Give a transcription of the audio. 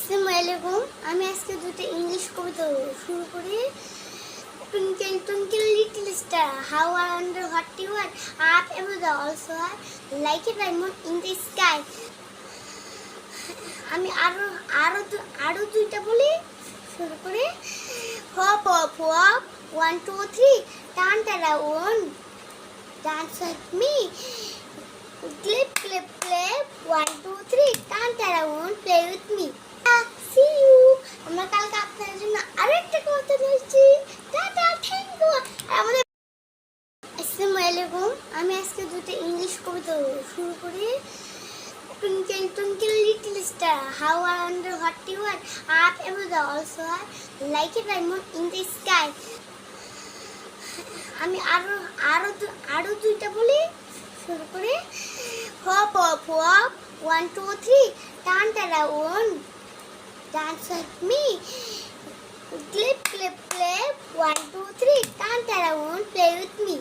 আসসালামু আলাইকুম। আমি আজকে দুটো ইংলিশ কবিতা শুরু করি। Twinkle twinkle little star, how I wonder what you are, up above the all star, like a diamond in the sky. আমি আরো দুইটা বলি, শুরু করি। Hop hop hop, 1 2 3, turn around, dance with me, clip clip clip, 1 2 3, turn around, play with me. See you. আমরা কালকে আপনাদের জন্য আরেকটা কবিতা নিয়েছি। Tata, thank you. আমাদের আসসালামু আলাইকুম। আমি আজকে দুটো ইংলিশ কবিতা শুরু করি। Twinkle twinkle little star, how I wonder what you are, up above the all star, like a diamond in the sky. আমি আরো দুইটা বলি, শুরু করি। Hop hop hop, 1 2 3, turn around, dance with me, clip clip clip, 1 2 3, dance around, play with me.